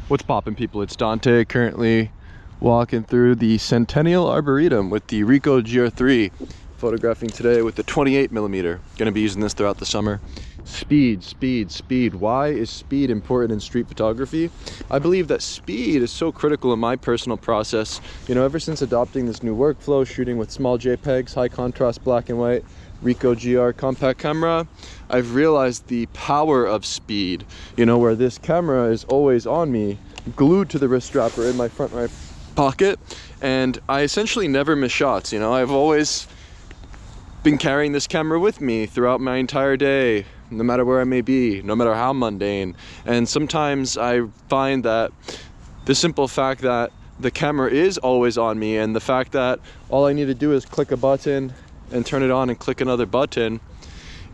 What's poppin', people? It's Dante, currently walking through the Centennial Arboretum with the Ricoh GR III, photographing today with the 28mm. Gonna be using this throughout the summer. Speed, speed, speed. Why is speed important in street photography? I believe that speed is so critical in my personal process. You know, ever since adopting this new workflow, shooting with small JPEGs, high contrast black and white, Ricoh GR compact camera, I've realized the power of speed. You know, where this camera is always on me, glued to the wrist strap or in my front right pocket, and I essentially never miss shots. You know, I've always been carrying this camera with me throughout my entire day, no matter where I may be, no matter how mundane. And sometimes I find that the simple fact that the camera is always on me, and the fact that all I need to do is click a button and turn it on and click another button,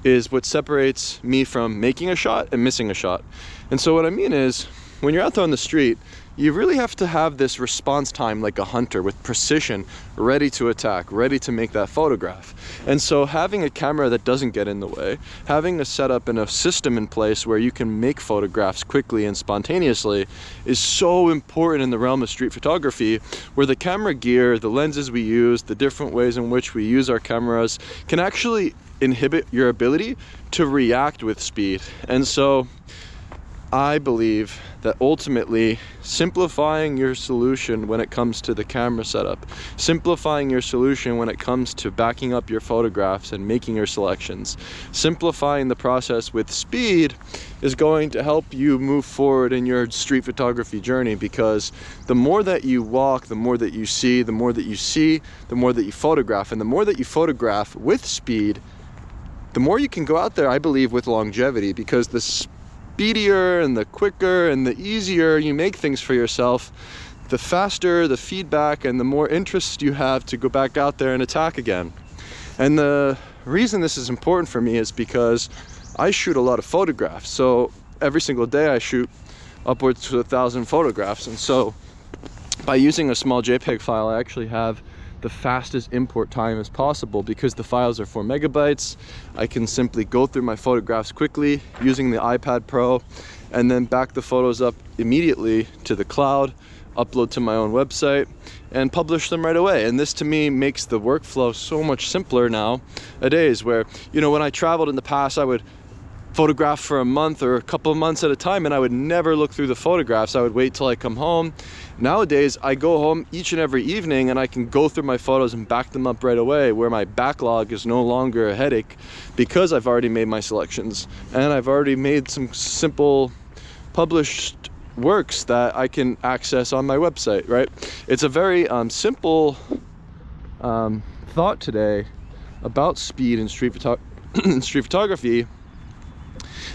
is what separates me from making a shot and missing a shot. And so what I mean is, when you're out there on the street, you really have to have this response time like a hunter, with precision, ready to attack, ready to make that photograph. And so having a camera that doesn't get in the way, having a setup and a system in place where you can make photographs quickly and spontaneously, is so important in the realm of street photography, where the camera gear, the lenses we use, the different ways in which we use our cameras can actually inhibit your ability to react with speed. And so I believe that ultimately simplifying your solution when it comes to the camera setup, simplifying your solution when it comes to backing up your photographs and making your selections, simplifying the process with speed is going to help you move forward in your street photography journey. Because the more that you walk, the more that you see, the more that you see, the more that you photograph, and the more that you photograph with speed, the more you can go out there, I believe, with longevity. Because the speedier and the quicker and the easier you make things for yourself, the faster the feedback and the more interest you have to go back out there and attack again. And the reason this is important for me is because I shoot a lot of photographs. So every single day I shoot upwards to 1,000 photographs. And so by using a small JPEG file, I actually have the fastest import time as possible. Because the files are 4 megabytes, I can simply go through my photographs quickly using the iPad Pro, and then back the photos up immediately to the cloud, upload to my own website, and publish them right away. And this to me makes the workflow so much simpler nowadays, where, you know, when I traveled in the past, I would photograph for a month or a couple of months at a time, and I would never look through the photographs. I would wait till I come home. Nowadays, I go home each and every evening and I can go through my photos and back them up right away, where my backlog is no longer a headache, because I've already made my selections and I've already made some simple published works that I can access on my website, right? It's a very simple thought today about speed in street photography.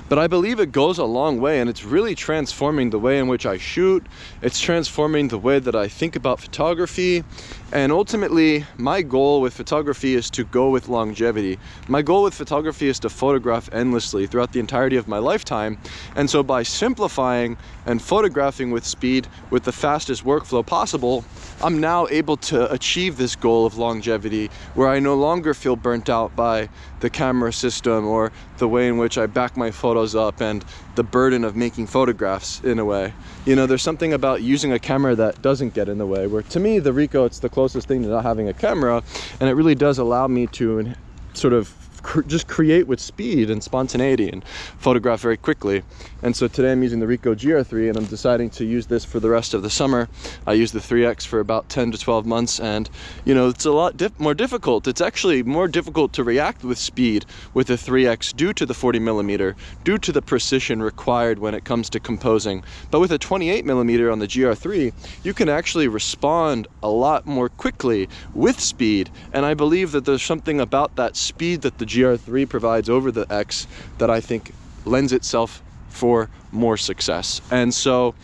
But I believe it goes a long way, and it's really transforming the way in which I shoot. It's transforming the way that I think about photography. And ultimately, my goal with photography is to go with longevity. My goal with photography is to photograph endlessly throughout the entirety of my lifetime. And so by simplifying and photographing with speed, with the fastest workflow possible, I'm now able to achieve this goal of longevity, where I no longer feel burnt out by the camera system or the way in which I back my photos up and the burden of making photographs in a way. You know, there's something about using a camera that doesn't get in the way, where to me, the Ricoh, it's the closest thing to not having a camera, and it really does allow me to sort of just create with speed and spontaneity and photograph very quickly. And so today I'm using the Ricoh GR III, and I'm deciding to use this for the rest of the summer. I used the 3X for about 10 to 12 months, and you know, it's a lot more difficult. It's actually more difficult to react with speed with the 3X due to the 40mm, due to the precision required when it comes to composing. But with a 28mm on the GR III, you can actually respond a lot more quickly with speed. And I believe that there's something about that speed that the GR III provides over the X that I think lends itself for more success. And so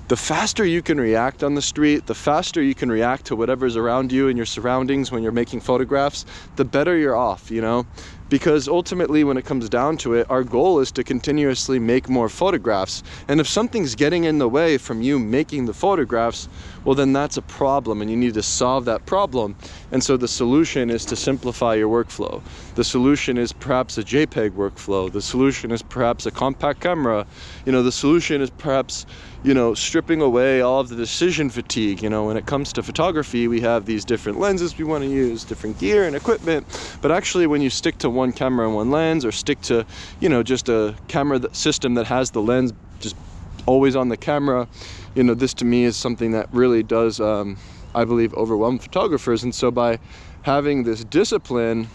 the faster you can react on the street, the faster you can react to whatever's around you and your surroundings when you're making photographs, the better you're off, you know? Because ultimately, when it comes down to it, our goal is to continuously make more photographs. And if something's getting in the way from you making the photographs, well, then that's a problem, and you need to solve that problem. And so the solution is to simplify your workflow. The solution is perhaps a JPEG workflow. The solution is perhaps a compact camera. You know, the solution is perhaps, you know, stripping away all of the decision fatigue. You know, when it comes to photography, we have these different lenses we want to use, different gear and equipment, but actually when you stick to one camera and one lens, or stick to, you know, just a camera system that has the lens just always on the camera, you know, this to me is something that really does, I believe, overwhelm photographers. And so by having this discipline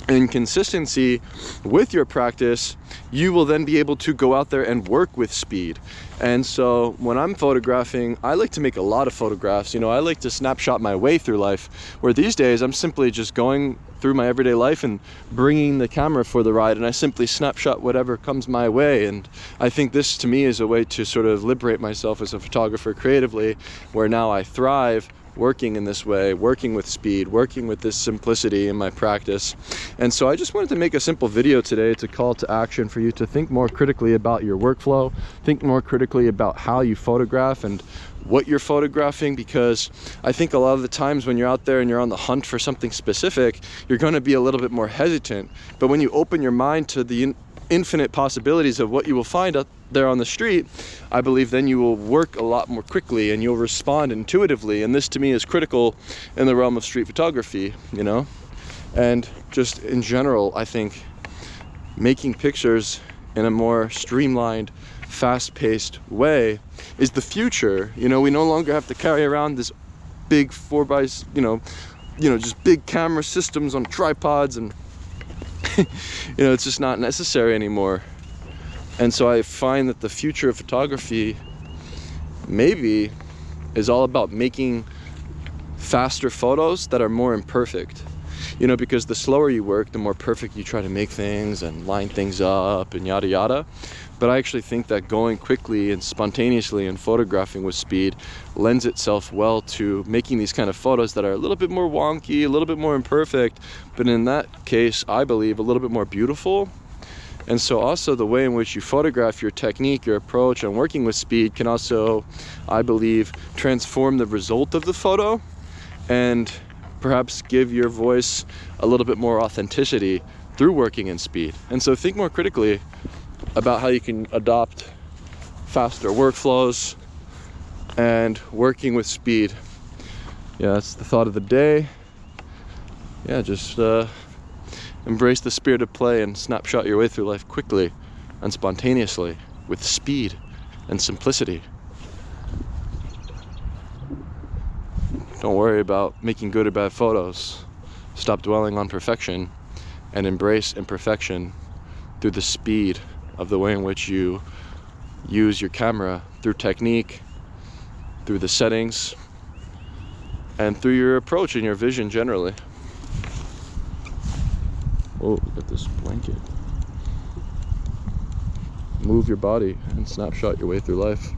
and consistency with your practice, you will then be able to go out there and work with speed. And so when I'm photographing, I like to make a lot of photographs. You know, I like to snapshot my way through life, where these days I'm simply just going through my everyday life and bringing the camera for the ride, and I simply snapshot whatever comes my way. And I think this to me is a way to sort of liberate myself as a photographer creatively, where now I thrive working in this way, working with speed, working with this simplicity in my practice. And so I just wanted to make a simple video today. It's a call to action for you to think more critically about your workflow, think more critically about how you photograph and what you're photographing, because I think a lot of the times when you're out there and you're on the hunt for something specific, you're going to be a little bit more hesitant. But when you open your mind to the infinite possibilities of what you will find out there on the street, I believe then you will work a lot more quickly and you'll respond intuitively. And this to me is critical in the realm of street photography, you know, and just in general. I think making pictures in a more streamlined, fast-paced way is the future. You know, we no longer have to carry around this big 4x, just big camera systems on tripods, and you know, it's just not necessary anymore. And so I find that the future of photography maybe is all about making faster photos that are more imperfect. You know, because the slower you work, the more perfect you try to make things and line things up and yada yada. But I actually think that going quickly and spontaneously and photographing with speed lends itself well to making these kind of photos that are a little bit more wonky, a little bit more imperfect, but in that case, I believe, a little bit more beautiful. And so also the way in which you photograph, your technique, your approach on working with speed can also, I believe, transform the result of the photo and perhaps give your voice a little bit more authenticity through working in speed. And so think more critically about how you can adopt faster workflows and working with speed. Yeah, that's the thought of the day. Yeah, just embrace the spirit of play and snapshot your way through life quickly and spontaneously with speed and simplicity. Don't worry about making good or bad photos. Stop dwelling on perfection and embrace imperfection through the speed of the way in which you use your camera, through technique, through the settings, and through your approach and your vision generally. Oh, look at this blanket. Move your body and snapshot your way through life.